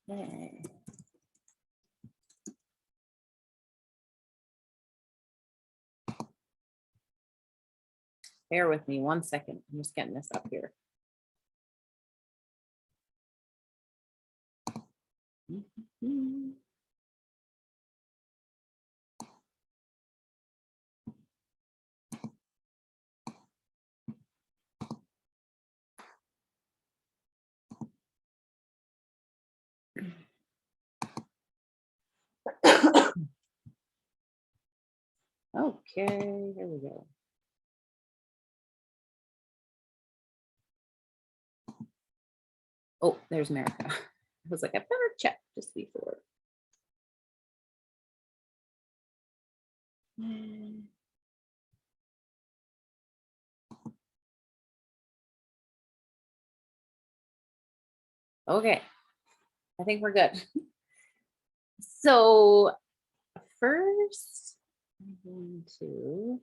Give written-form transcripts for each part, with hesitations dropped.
Okay. Bear with me 1 second. I'm just getting this up here. Okay, here we go. Oh, there's America. I was like, I better check just before. Okay, I think we're good. So first, I'm going to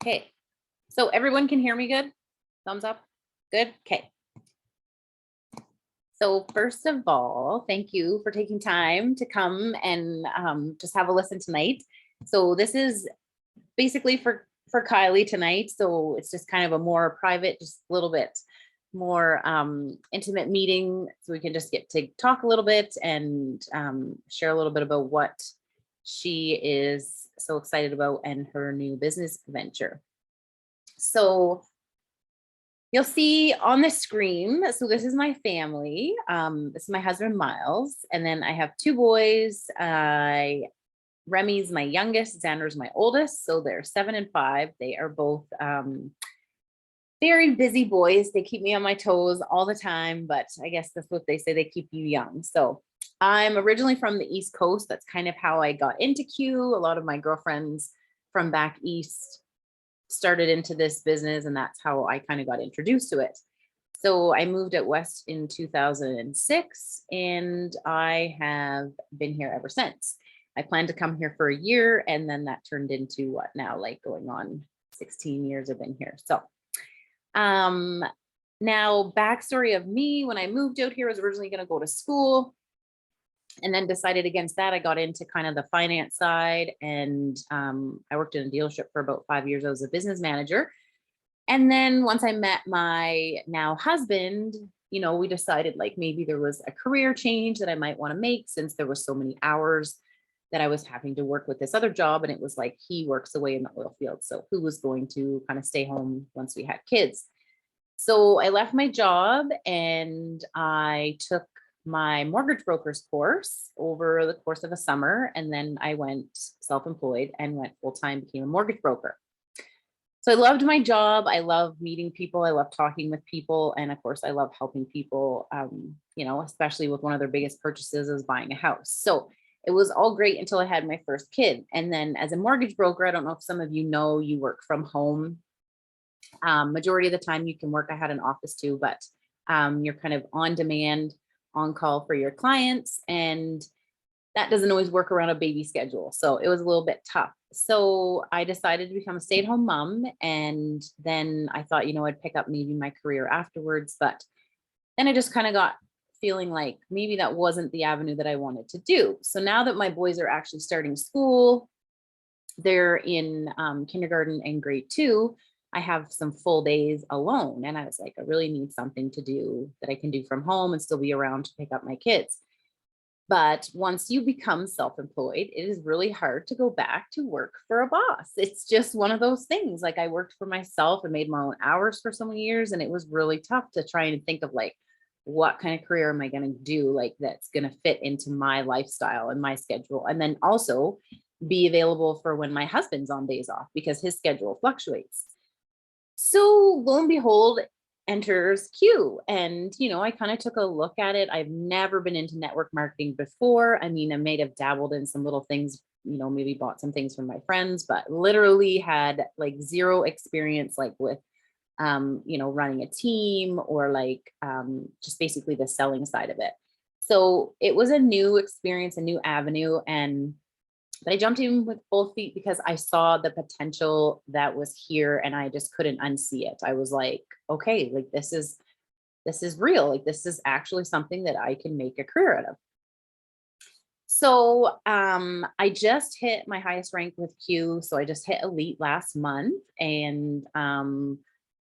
okay. So everyone can hear me good? Thumbs up. Good. Okay. So first of all, thank you for taking time to come and just have a listen tonight. So this is basically for Kylie tonight. So it's just kind of a more private, just a little bit more intimate meeting. So we can just get to talk a little bit and share a little bit about what she is so excited about and her new business venture. So you'll see on the screen, so this is my family. This is my husband, Miles. And then I have 2 boys. Remy's my youngest, Xander's my oldest. So they're 7 and 5. They are both very busy boys. They keep me on my toes all the time, but I guess that's what they say, they keep you young. So I'm originally from the East Coast. That's kind of how I got into Q. A lot of my girlfriends from back East started into this business, and that's how I kind of got introduced to it. So I moved out west in 2006, and I have been here ever since. I planned to come here for a year, and then that turned into what now, like going on 16 years I've been here. So now backstory of me, when I moved out here, I was originally going to go to school and then decided against that. I got into kind of the finance side, and I worked in a dealership for about 5 years. I was a business manager. And then once I met my now husband, you know, we decided like maybe there was a career change that I might want to make, since there was so many hours that I was having to work with this other job. And it was like, he works away in the oil field, so who was going to kind of stay home once we had kids? So I left my job and I took my mortgage broker's course over the course of a summer. And then I went self-employed and went full-time, became a mortgage broker. So I loved my job. I love meeting people. I love talking with people. And of course, I love helping people, you know, especially with one of their biggest purchases is buying a house. So it was all great until I had my first kid. And then as a mortgage broker, I don't know if some of you know, you work from home. Majority of the time you can work. I had an office too, but you're kind of on demand, on call for your clients. And that doesn't always work around a baby schedule. So it was a little bit tough. So I decided to become a stay-at-home mom. And then I thought, you know, I'd pick up maybe my career afterwards. But then I just kind of got feeling like maybe that wasn't the avenue that I wanted to do. So now that my boys are actually starting school, they're in kindergarten and grade 2, I have some full days alone. And I was like, I really need something to do that I can do from home and still be around to pick up my kids. But once you become self-employed, it is really hard to go back to work for a boss. It's just one of those things. Like I worked for myself and made my own hours for so many years. And it was really tough to try and think of like, what kind of career am I going to do like that's going to fit into my lifestyle and my schedule? And then also be available for when my husband's on days off, because his schedule fluctuates. So lo and behold, enters Q. And, you know, I kind of took a look at it. I've never been into network marketing before. I mean, I may have dabbled in some little things, you know, maybe bought some things from my friends, but literally had like zero experience, like with you know, running a team or like just basically the selling side of it. So it was a new experience, a new avenue. But I jumped in with both feet because I saw the potential that was here and I just couldn't unsee it. I was like, okay, like this is real. Like this is actually something that I can make a career out of. So I just hit my highest rank with Q. So I just hit elite last month, and I'm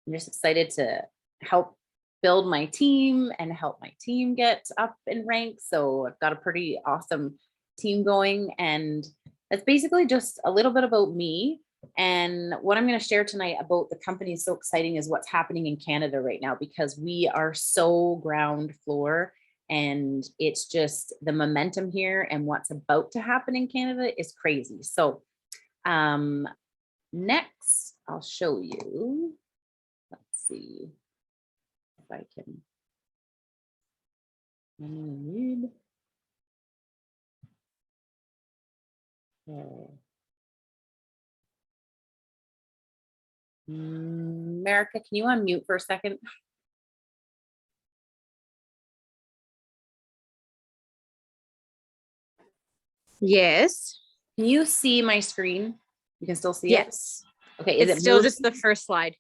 just excited to help build my team and help my team get up in rank. So I've got a pretty awesome team going, and that's basically just a little bit about me. And what I'm going to share tonight about the company is so exciting is what's happening in Canada right now, because we are so ground floor, and it's just the momentum here and what's about to happen in Canada is crazy. So next I'll show you, let's see if I can read. Okay. America, can you unmute for a second? Yes. Can you see my screen? You can still see it? Yes. Okay, It's still just the first slide.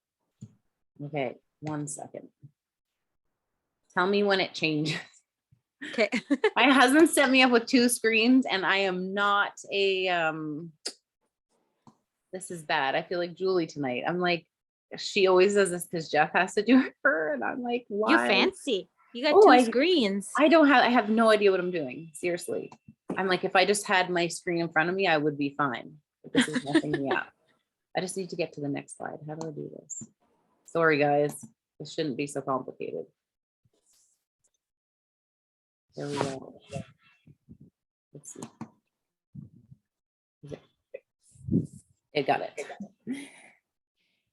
Okay, 1 second. Tell me when it changes. Okay. My husband set me up with 2 screens, and I am not a this is bad. I feel like Julie tonight. I'm like, she always does this because Jeff has to do it for her, and I'm like, why? You're fancy. You got 2 screens. I have no idea what I'm doing. Seriously. I'm like, if I just had my screen in front of me, I would be fine. But this is messing me up. I just need to get to the next slide. How do I do this? Sorry, guys. This shouldn't be so complicated. There we go. Let's see. It got it.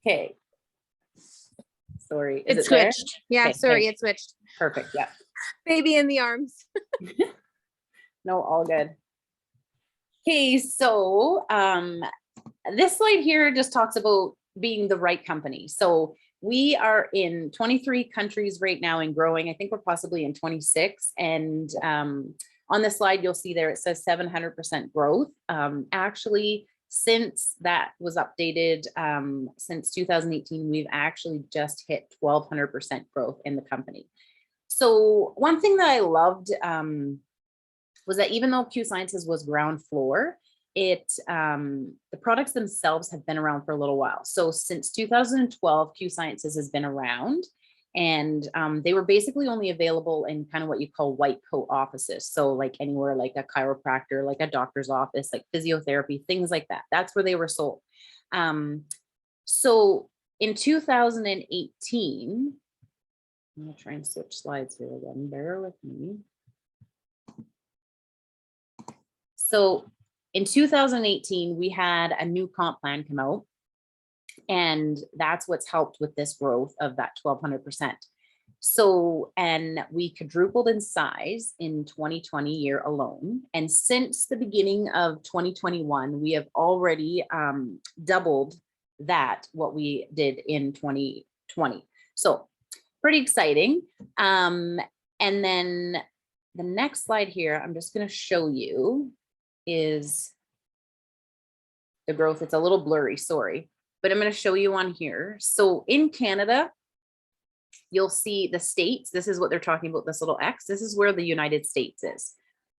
Okay. Sorry. It switched. Yeah, okay, sorry, okay. it switched. Perfect. Yeah. Baby in the arms. No, all good. Okay, so this slide here just talks about being the right company. So we are in 23 countries right now and growing. I think we're possibly in 26. And on this slide, you'll see there it says 700% growth. Actually, since that was updated, since 2018, we've actually just hit 1,200% growth in the company. So one thing that I loved was that even though Q Sciences was ground floor, the products themselves have been around for a little while. So since 2012, Q Sciences has been around, and they were basically only available in kind of what you call white coat offices. So like anywhere like a chiropractor, like a doctor's office, like physiotherapy, things like that. That's where they were sold. So in 2018, I'm gonna try and switch slides here again, bear with me. So in 2018, we had a new comp plan come out, and that's what's helped with this growth of that 1,200%. So, and we quadrupled in size in 2020 year alone. And since the beginning of 2021, we have already doubled that, what we did in 2020. So pretty exciting. And then the next slide here, I'm just going to show you is the growth. It's a little blurry, sorry, but I'm going to show you on here. So in Canada, you'll see the states. This is what they're talking about, this little X. This is where the United States is.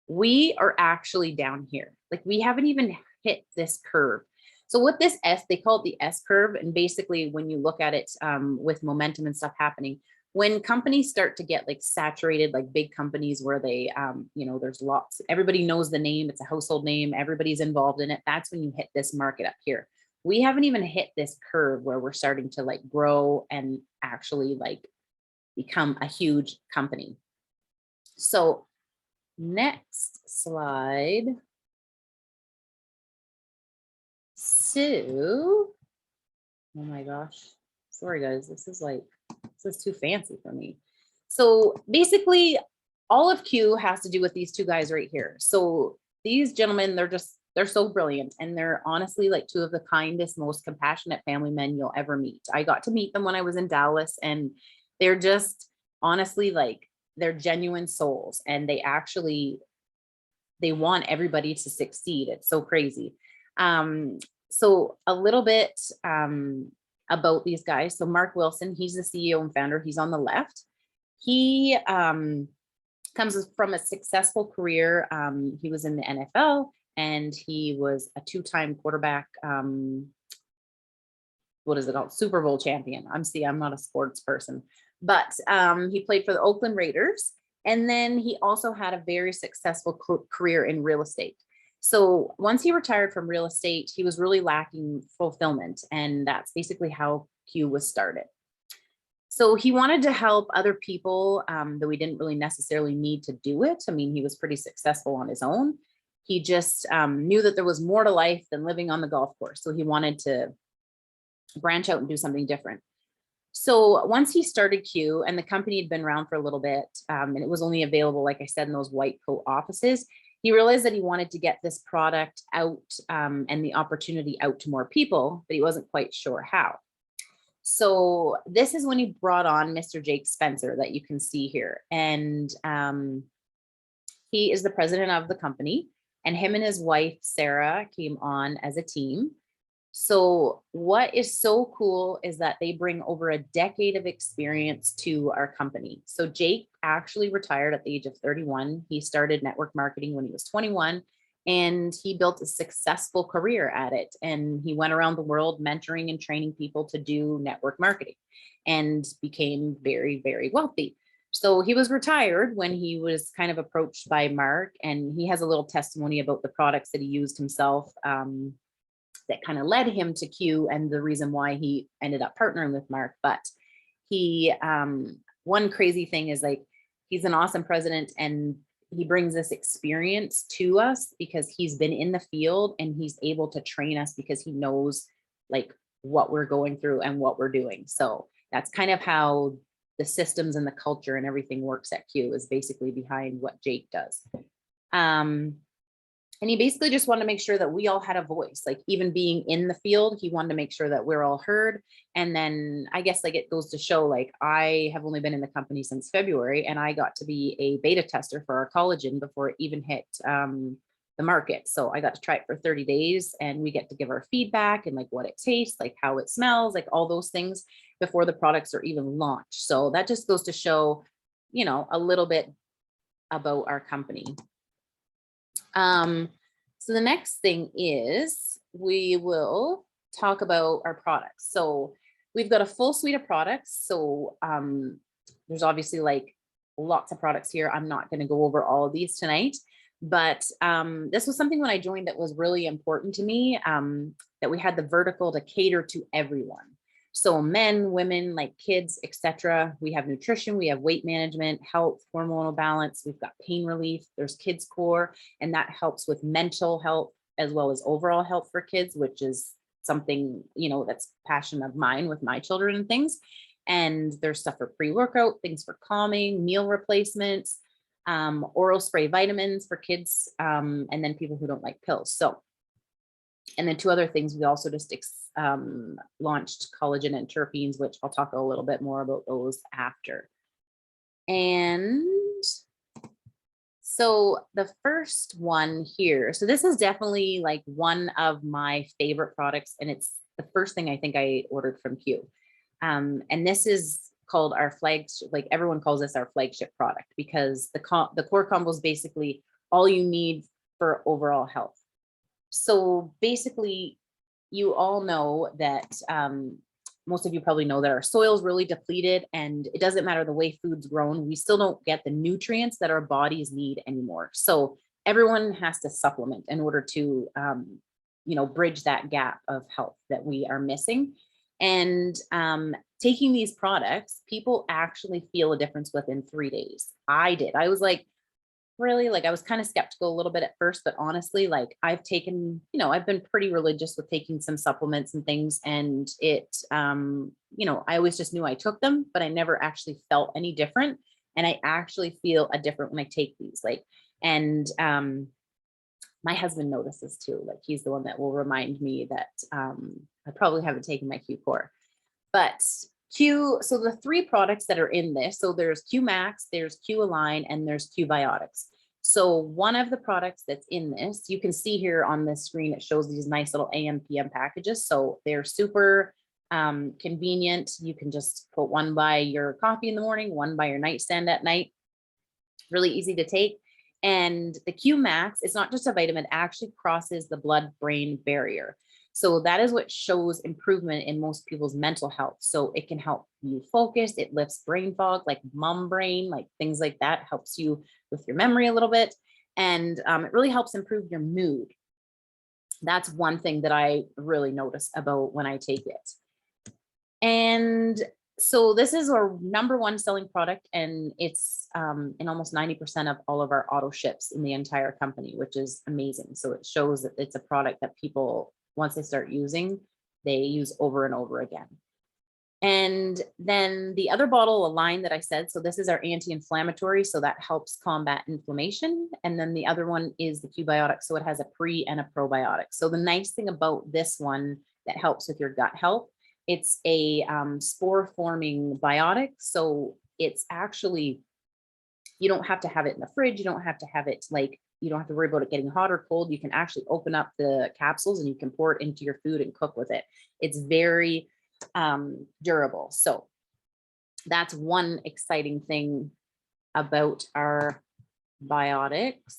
We are actually down here. Like we haven't even hit this curve. So with this S, they call it the S curve. And basically when you look at it with momentum and stuff happening, when companies start to get like saturated, like big companies where they, you know, there's lots, everybody knows the name, it's a household name, everybody's involved in it. That's when you hit this market up here. We haven't even hit this curve where we're starting to like grow and actually like become a huge company. So next slide. So, oh my gosh, sorry guys, this is too fancy for me. So basically all of Q has to do with these 2 guys right here. So these gentlemen, they're just They're so brilliant. And they're honestly like two of the kindest, most compassionate family men you'll ever meet. I got to meet them when I was in Dallas, and they're just honestly like, they're genuine souls, and they want everybody to succeed. It's so crazy. So a little bit about these guys. So Mark Wilson, he's the CEO and founder. He's on the left. He comes from a successful career. He was in the NFL, and he was a two-time quarterback. What is it called? Super Bowl champion. I'm not a sports person, but he played for the Oakland Raiders. And then he also had a very successful career in real estate. So once he retired from real estate, he was really lacking fulfillment. And that's basically how Q was started. So he wanted to help other people, though we didn't really necessarily need to do it. I mean, he was pretty successful on his own. He just knew that there was more to life than living on the golf course. So he wanted to branch out and do something different. So once he started Q, and the company had been around for a little bit, and it was only available, like I said, in those white coat offices, he realized that he wanted to get this product out and the opportunity out to more people, but he wasn't quite sure how. So this is when he brought on Mr. Jake Spencer that you can see here. And he is the president of the company, and him and his wife, Sarah, came on as a team. So what is so cool is that they bring over a decade of experience to our company. So Jake actually retired at the age of 31. He started network marketing when he was 21, and he built a successful career at it. And he went around the world mentoring and training people to do network marketing, and became very, very wealthy. So he was retired when he was kind of approached by Mark, and he has a little testimony about the products that he used himself that kind of led him to Q, and the reason why he ended up partnering with Mark. But he, one crazy thing is, like, he's an awesome president, and he brings this experience to us because he's been in the field, and he's able to train us because he knows like what we're going through and what we're doing. So that's kind of how the systems and the culture and everything works at Q, is basically behind what Jake does. And he basically just wanted to make sure that we all had a voice, like even being in the field, he wanted to make sure that we're all heard. And then I guess like it goes to show, like, I have only been in the company since February, and I got to be a beta tester for our collagen before it even hit the market. So I got to try it for 30 days, and we get to give our feedback and like what it tastes like, how it smells, like all those things before the products are even launched. So that just goes to show, you know, a little bit about our company. So the next thing is we will talk about our products. So we've got a full suite of products. So there's obviously like lots of products here. I'm not going to go over all of these tonight, but this was something when I joined that was really important to me, that we had the vertical to cater to everyone. So men, women, like kids, etc. We have nutrition, we have weight management, health, hormonal balance. We've got pain relief. There's kids core, and that helps with mental health as well as overall health for kids, which is something, you know, that's passion of mine with my children and things. And there's stuff for pre-workout, things for calming, meal replacements, oral spray vitamins for kids, and then people who don't like pills. So, and then two other things, we also just launched collagen and terpenes, which I'll talk a little bit more about those after. And so the first one here, so this is definitely like one of my favorite products, and it's the first thing I think I ordered from Q. And this is called our flagship, like everyone calls this our flagship product, because the core combo is basically all you need for overall health. So basically, you all know that most of you probably know that our soil is really depleted, and it doesn't matter the way food's grown, we still don't get the nutrients that our bodies need anymore. So everyone has to supplement in order to, you know, bridge that gap of health that we are missing. And taking these products, people actually feel a difference within 3 days. I did. I was like, really? Like, I was kind of skeptical a little bit at first, but honestly, like, I've taken, you know, I've been pretty religious with taking some supplements and things, and it, you know, I always just knew I took them, but I never actually felt any different. And I actually feel a different when I take these, like, and My husband notices too. Like he's the one that will remind me that I probably haven't taken my Q4. But so the 3 products that are in this, so there's Q Max, there's Q Align, and there's Q Biotics. So one of the products that's in this, you can see here on the screen, it shows these nice little AM PM packages. So they're super convenient. You can just put one by your coffee in the morning, one by your nightstand at night. Really easy to take. And the Q Max, it's not just a vitamin, it actually crosses the blood-brain barrier. So that is what shows improvement in most people's mental health. So it can help you focus, it lifts brain fog, like mum brain, like things like that, helps you with your memory a little bit. And it really helps improve your mood. That's one thing that I really notice about when I take it. And so this is our #1 selling product, and it's in almost 90% of all of our auto ships in the entire company, which is amazing. So it shows that it's a product that people, once they start using, they use over and over again. And then the other bottle, Align, that I said, so this is our anti-inflammatory, so that helps combat inflammation. And then the other one is the Q-Biotic, so it has a pre and a probiotic. So the nice thing about this one that helps with your gut health, it's a spore-forming biotic, so it's actually, you don't have to have it in the fridge, you don't have to have it like, you don't have to worry about it getting hot or cold. You can actually open up the capsules and you can pour it into your food and cook with it. It's very durable. So that's one exciting thing about our biotics.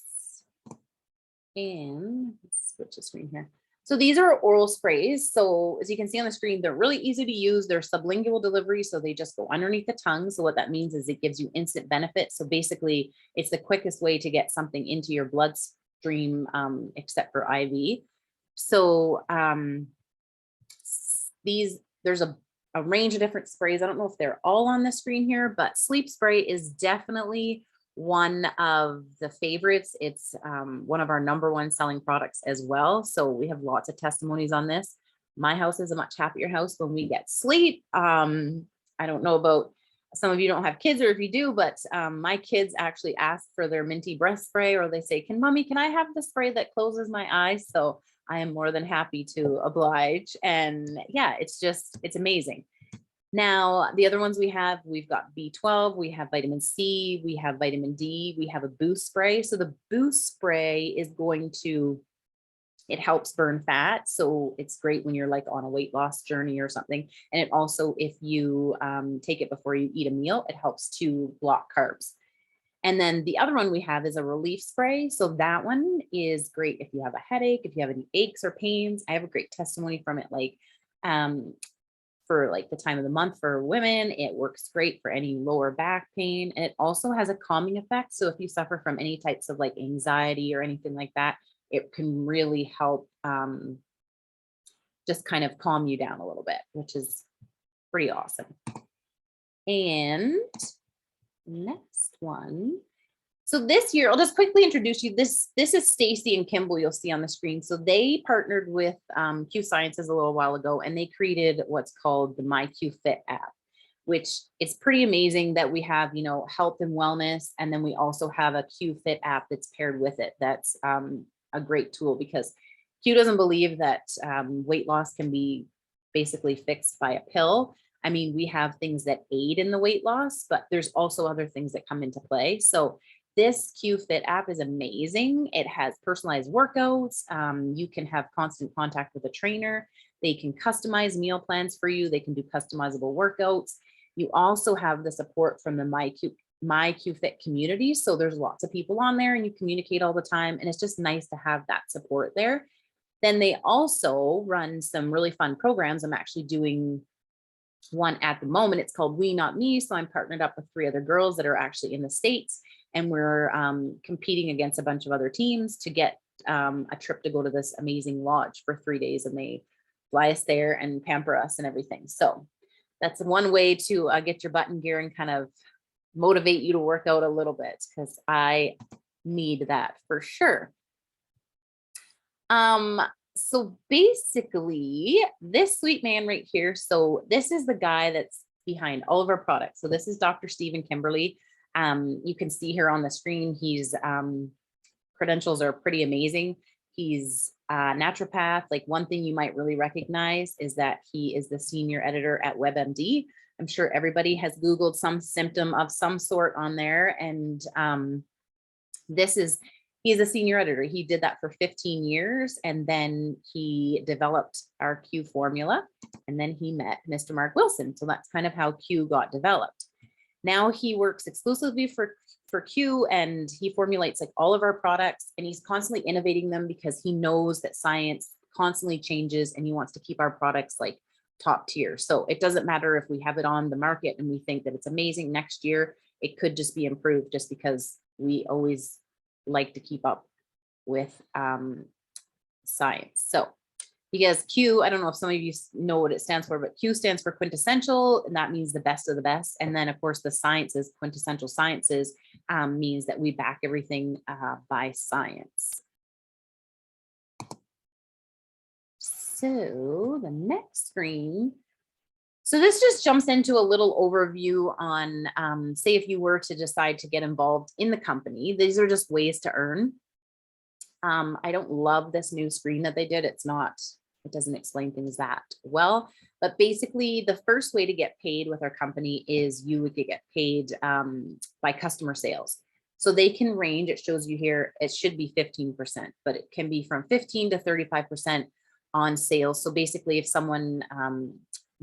And let's switch the screen here. So these are oral sprays. So as you can see on the screen, they're really easy to use. They're sublingual delivery, so they just go underneath the tongue. So what that means is it gives you instant benefit. So basically, it's the quickest way to get something into your bloodstream, except for IV. So there's a range of different sprays. I don't know if they're all on the screen here, but sleep spray is definitely one of the favorites. It's one of our #1 selling products as well. So we have lots of testimonies on this. My house is a much happier house when we get sleep. I don't know about some of you don't have kids, or if you do, but my kids actually ask for their minty breath spray, or they say, can I have the spray that closes my eyes? So I am more than happy to oblige. And yeah, it's amazing. Now, the other ones we've got B12, we have vitamin C, we have vitamin D, we have a boost spray. So the boost spray is it helps burn fat. So it's great when you're like on a weight loss journey or something. And it also, if you take it before you eat a meal, it helps to block carbs. And then the other one we have is a relief spray. So that one is great if you have a headache, if you have any aches or pains. I have a great testimony from it, like for like the time of the month for women. It works great for any lower back pain. And it also has a calming effect. So if you suffer from any types of like anxiety or anything like that, it can really help just kind of calm you down a little bit, which is pretty awesome. And next one. So this year, I'll just quickly introduce you. This is Stacy and Kimball, you'll see on the screen. So they partnered with Q Sciences a little while ago, and they created what's called the MyQ Fit app, which is pretty amazing that we have, health and wellness. And then we also have a Q Fit app that's paired with it. That's a great tool, because Q doesn't believe that weight loss can be basically fixed by a pill. I mean, we have things that aid in the weight loss, but there's also other things that come into play. So this Q Fit app is amazing. It has personalized workouts. You can have constant contact with a trainer. They can customize meal plans for you. They can do customizable workouts. You also have the support from the MyQ Fit community. So there's lots of people on there and you communicate all the time. And it's just nice to have that support there. Then they also run some really fun programs. I'm actually doing one at the moment. It's called We Not Me. So I'm partnered up with 3 other girls that are actually in the States, and we're competing against a bunch of other teams to get a trip to go to this amazing lodge for 3 days, and they fly us there and pamper us and everything. So that's one way to get your butt in gear and kind of motivate you to work out a little bit, because I need that for sure. So basically, this sweet man right here, so this is the guy that's behind all of our products. So this is Dr. Stephen Kimberly. You can see here on the screen, he's credentials are pretty amazing. He's a naturopath. Like one thing you might really recognize is that he is the senior editor at WebMD. I'm sure everybody has Googled some symptom of some sort on there. And he's a senior editor. He did that for 15 years. And then he developed our Q formula. And then he met Mr. Mark Wilson. So that's kind of how Q got developed. Now he works exclusively for Q, and he formulates like all of our products, and he's constantly innovating them because he knows that science constantly changes and he wants to keep our products like top tier. So it doesn't matter if we have it on the market and we think that it's amazing next year, it could just be improved just because we always like to keep up with science. So because Q, I don't know if some of you know what it stands for, but Q stands for quintessential, and that means the best of the best. And then of course the sciences, quintessential sciences, means that we back everything by science. So the next screen. So this just jumps into a little overview on, say if you were to decide to get involved in the company, these are just ways to earn. I don't love this new screen that they did. It doesn't explain things that well, but basically the first way to get paid with our company is you would get paid by customer sales. So they can range, it shows you here, it should be 15%, but it can be from 15 to 35% on sales. So basically if someone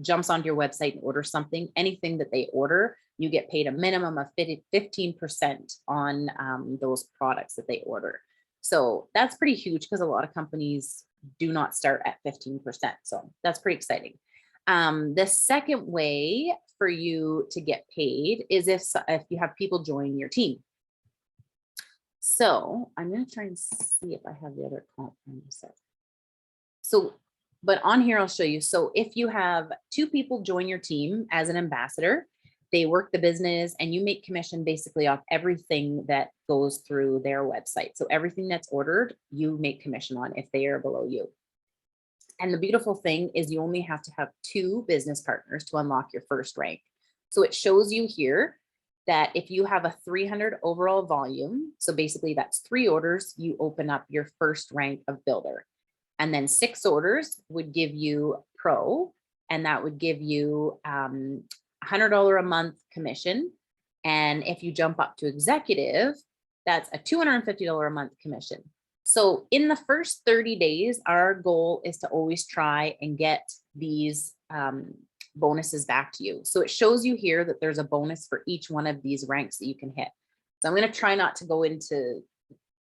jumps onto your website and orders something, anything that they order, you get paid a minimum of 15% on those products that they order. So that's pretty huge because a lot of companies do not start at 15%. So that's pretty exciting. The second way for you to get paid is if you have people join your team. So I'm going to try and see if I have the other comp. So, but on here, I'll show you. So if you have 2 people join your team as an ambassador, they work the business and you make commission basically off everything that goes through their website. So everything that's ordered, you make commission on if they are below you. And the beautiful thing is you only have to have 2 business partners to unlock your first rank. So it shows you here that if you have a 300 overall volume, so basically that's 3 orders, you open up your first rank of builder. And then 6 orders would give you pro, and that would give you $100 a month commission. And if you jump up to executive, that's a $250 a month commission. So in the first 30 days, our goal is to always try and get these bonuses back to you. So it shows you here that there's a bonus for each one of these ranks that you can hit. So I'm going to try not to go into,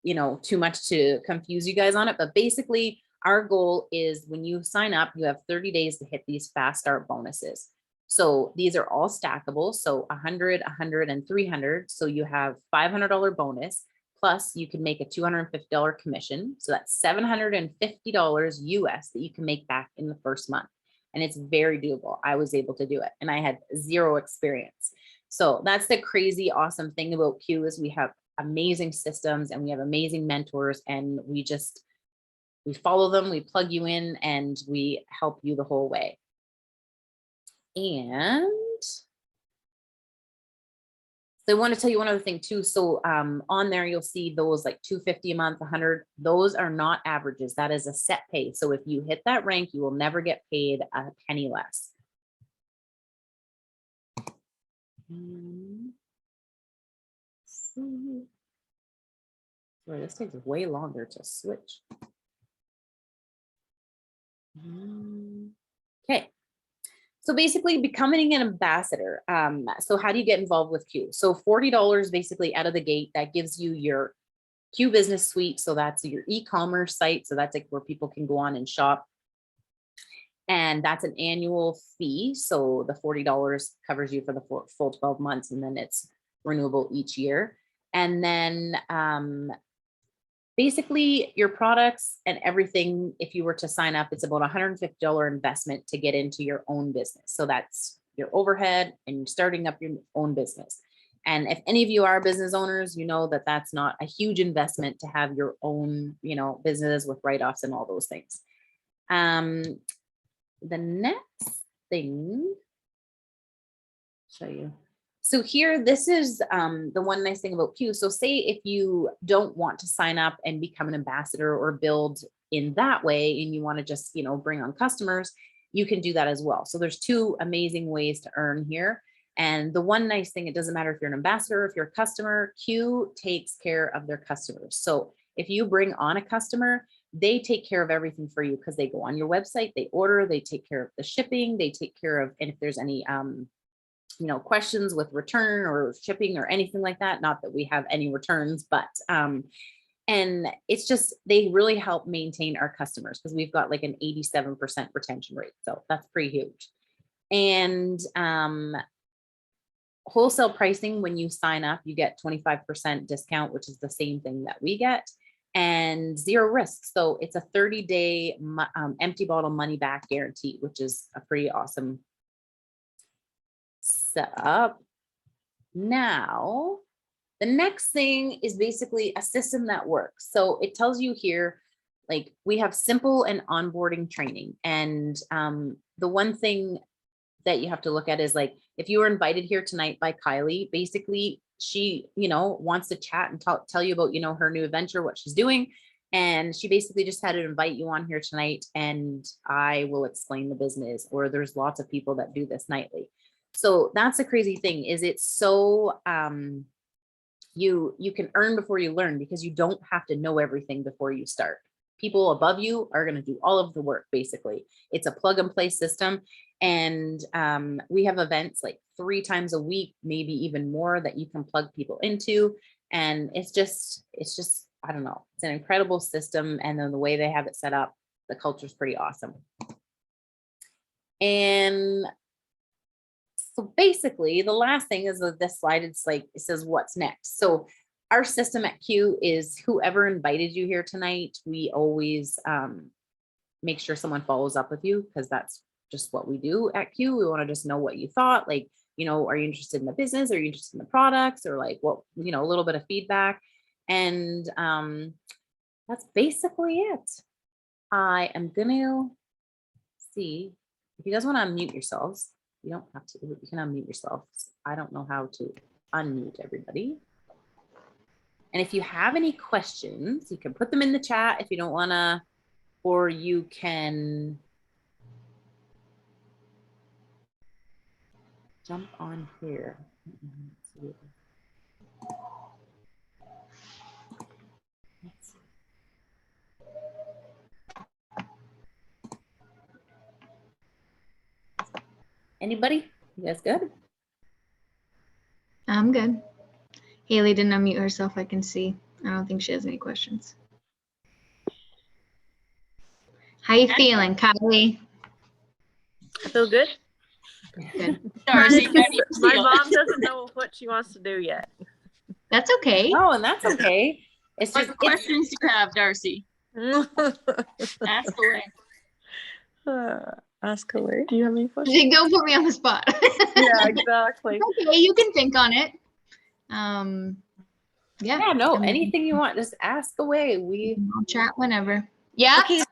too much to confuse you guys on it, but basically our goal is when you sign up, you have 30 days to hit these fast start bonuses. So these are all stackable. So 100, 100, and 300. So you have $500 bonus, plus you can make a $250 commission. So that's $750 US that you can make back in the first month. And it's very doable. I was able to do it and I had 0 experience. So that's the crazy awesome thing about Q is we have amazing systems and we have amazing mentors, and we follow them, we plug you in, and we help you the whole way. And so I want to tell you one other thing too. So on there, you'll see those like $250 a month, 100, those are not averages. That is a set pay. So if you hit that rank, you will never get paid a penny less. Sorry, this takes way longer to switch. Okay. So basically becoming an ambassador. So how do you get involved with Q? So $40 basically out of the gate, that gives you your Q business suite. So that's your e-commerce site. So that's like where people can go on and shop. And that's an annual fee. So the $40 covers you for the full 12 months, and then it's renewable each year. And then basically your products and everything, if you were to sign up, it's about $150 investment to get into your own business. So that's your overhead and you're starting up your own business. And if any of you are business owners, you know that that's not a huge investment to have your own, business with write-offs and all those things. The next thing, show you. So here, this is the one nice thing about Q. So say if you don't want to sign up and become an ambassador or build in that way, and you want to just, you know, bring on customers, you can do that as well. So there's two amazing ways to earn here. And the one nice thing, it doesn't matter if you're an ambassador, if you're a customer, Q takes care of their customers. So if you bring on a customer, they take care of everything for you because they go on your website, they order, they take care of the shipping, they take care of, and if there's any, you know, questions with return or shipping or anything like that, not that we have any returns, but, and it's just, they really help maintain our customers because we've got like an 87% retention rate. So that's pretty huge. And, wholesale pricing, when you sign up, you get 25% discount, which is the same thing that we get, and zero risk. So it's a 30-day empty bottle money back guarantee, which is a pretty awesome setup. Now, the next thing is basically a system that works. So it tells you here, like we have simple and onboarding training. And the one thing that you have to look at is like, if you were invited here tonight by Kylie, basically she, you know, wants to chat and tell you about, you know, her new adventure, what she's doing. And she basically just had to invite you on here tonight and I will explain the business, or there's lots of people that do this nightly. So that's the crazy thing is it's so, you can earn before you learn because you don't have to know everything before you start. People above you are going to do all of the work. Basically, it's a plug and play system. And we have events like 3 times a week, maybe even more, that you can plug people into. And it's just, I don't know, it's an incredible system. And then the way they have it set up, the culture is pretty awesome. And so basically the last thing is that this slide, it's like, it says, what's next? So our system at Q is whoever invited you here tonight, we always make sure someone follows up with you because that's just what we do at Q. We want to just know what you thought, like, you know, are you interested in the business? Are you interested in the products? Or like what, you know, a little bit of feedback. And that's basically it. I am gonna see if you guys want to unmute yourselves. You don't have to, you can unmute yourselves. I don't know how to unmute everybody. And if you have any questions, you can put them in the chat if you don't want to, or you can jump on here. Anybody? You guys good? I'm good. Haley didn't unmute herself, I can see. I don't think she has any questions. How you feeling, Kylie? I feel good. Good. Darcy, my mom doesn't know what she wants to do yet. That's okay. Oh, and that's okay. It's What just questions do you have, Darcy? Ask away. Ask away. Do you have any questions? Don't put me on the spot. Yeah, exactly. Okay, you can think on it. yeah, no, I mean, anything you want, just ask away. I'll chat whenever. Yeah. Okay.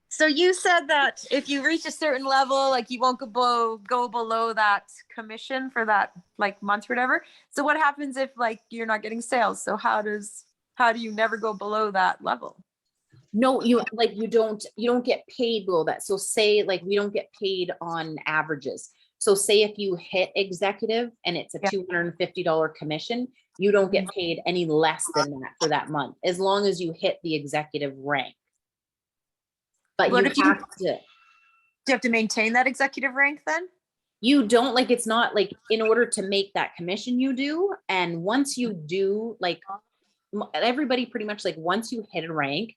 So you said that if you reach a certain level, like you won't go below that commission for that like month or whatever. So what happens if like you're not getting sales? So how do you never go below that level? No, you don't get paid below that. So say like we don't get paid on averages. So say if you hit executive and it's a $250 commission, you don't get paid any less than that for that month, as long as you hit the executive rank. But What you if you have to, do you have to maintain that executive rank then? you don't, like, it's not like in order to make that commission you do. And once you do, like everybody pretty much, like once you hit a rank,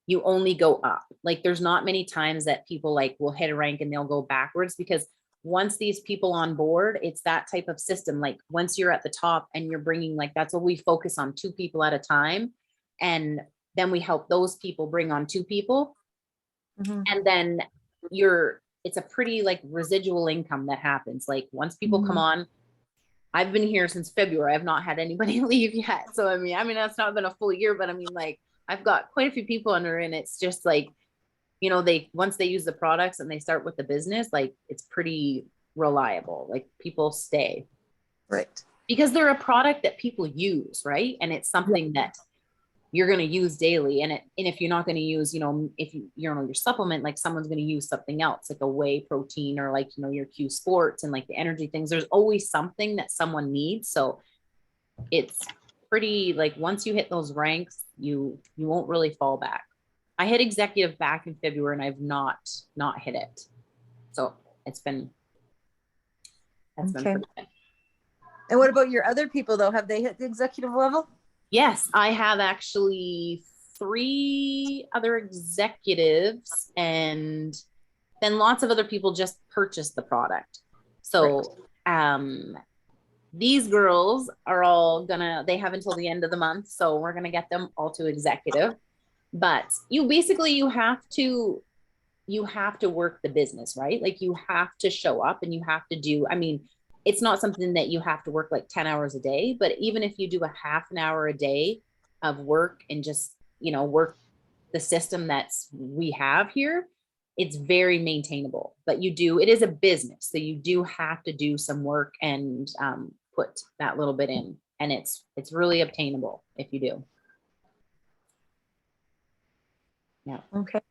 you only go up. Like there's not many times that people like will hit a rank and they'll go backwards, because once these people on board, it's that type of system. Like once you're at the top and you're bringing, like, that's what we focus on, 2 people at a time. And then we help those people bring on 2 people. And then it's a pretty like residual income that happens. Like once people come on, I've been here since February. I've not had anybody leave yet. So, I mean, that's not been a full year, but I mean, like I've got quite a few people under, and it's just like, you know, once they use the products and they start with the business, like it's pretty reliable. Like people stay. Right. because they're a product that people use, right? And it's something that you're going to use daily. And if you're not going to use, if your supplement, like someone's going to use something else, like a whey protein or like, your Q sports and like the energy things, there's always something that someone needs. So it's pretty, like, once you hit those ranks, you won't really fall back. I hit executive back in February and I've not hit it. So that's been pretty good. And what about your other people though? Have they hit the executive level? Yes, I have actually 3 other executives, and then lots of other people just purchased the product. So these girls are all they have until the end of the month. So we're gonna get them all to executive. But you have to work the business, right? Like you have to show up and you have to do, it's not something that you have to work like 10 hours a day, but even if you do a half an hour a day of work and just, work the system we have here, it's very maintainable. But it is a business. So you do have to do some work and put that little bit in, and it's really obtainable if you do. Yeah. Okay.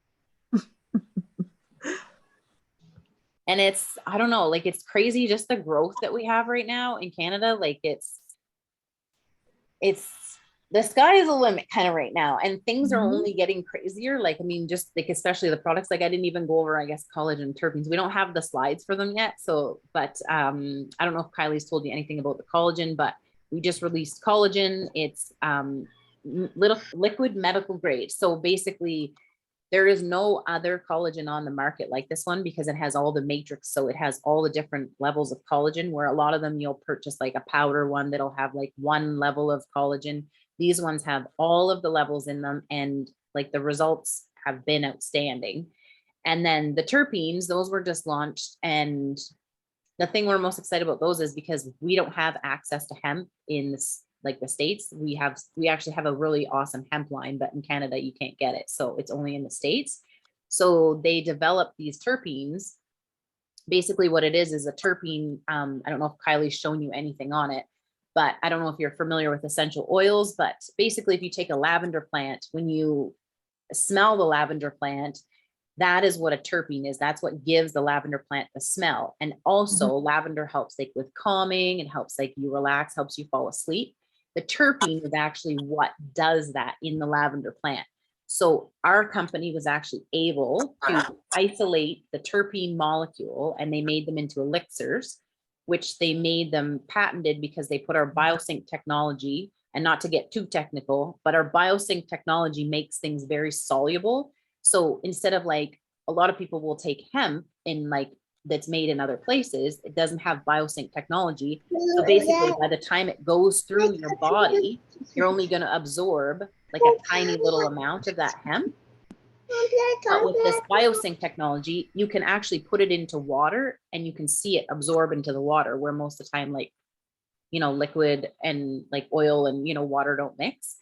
And I don't know, like it's crazy just the growth that we have right now in Canada. Like it's the sky is the limit kind of right now, and things are only getting crazier. Like, just like, especially the products, like I didn't even go over, I guess, collagen terpenes. We don't have the slides for them yet. So, but I don't know if Kylie's told you anything about the collagen, but we just released collagen. It's little liquid medical grade. So basically, there is no other collagen on the market like this one because it has all the matrix. So it has all the different levels of collagen, where a lot of them you'll purchase like a powder one that'll have like one level of collagen. These ones have all of the levels in them, and like the results have been outstanding. And then the terpenes, those were just launched. And the thing we're most excited about those is because we don't have access to hemp in this, like the States. We actually have a really awesome hemp line, but in Canada you can't get it. So it's only in the States. So they developed these terpenes. Basically what it is a terpene. I don't know if Kylie's shown you anything on it, but I don't know if you're familiar with essential oils, but basically if you take a lavender plant, when you smell the lavender plant, that is what a terpene is. That's what gives the lavender plant the smell. And also lavender helps like with calming, it helps like you relax, helps you fall asleep. The terpene is actually what does that in the lavender plant. So our company was actually able to isolate the terpene molecule, and they made them into elixirs, which they made them patented because they put our biosync technology, and not to get too technical, but our biosync technology makes things very soluble. So instead of like, a lot of people will take hemp in like that's made in other places, it doesn't have biosync technology. So basically by the time it goes through your body, you're only going to absorb like a tiny little amount of that hemp. But with this biosync technology, you can actually put it into water and you can see it absorb into the water, where most of the time, like, liquid and like oil and, water don't mix.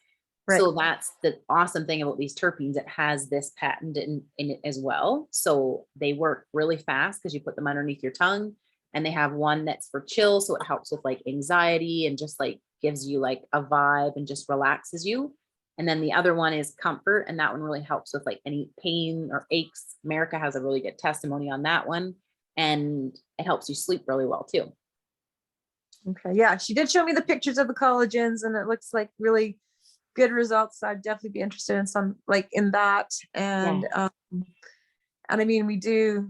Right. So that's the awesome thing about these terpenes. It has this patent in it as well. So they work really fast because you put them underneath your tongue, and they have one that's for chill. So it helps with like anxiety and just like gives you like a vibe and just relaxes you. And then the other one is comfort. And that one really helps with like any pain or aches. America has a really good testimony on that one. And it helps you sleep really well too. Okay. Yeah. She did show me the pictures of the collagens, and it looks like really good results. I'd definitely be interested in some, like in that. And, and we do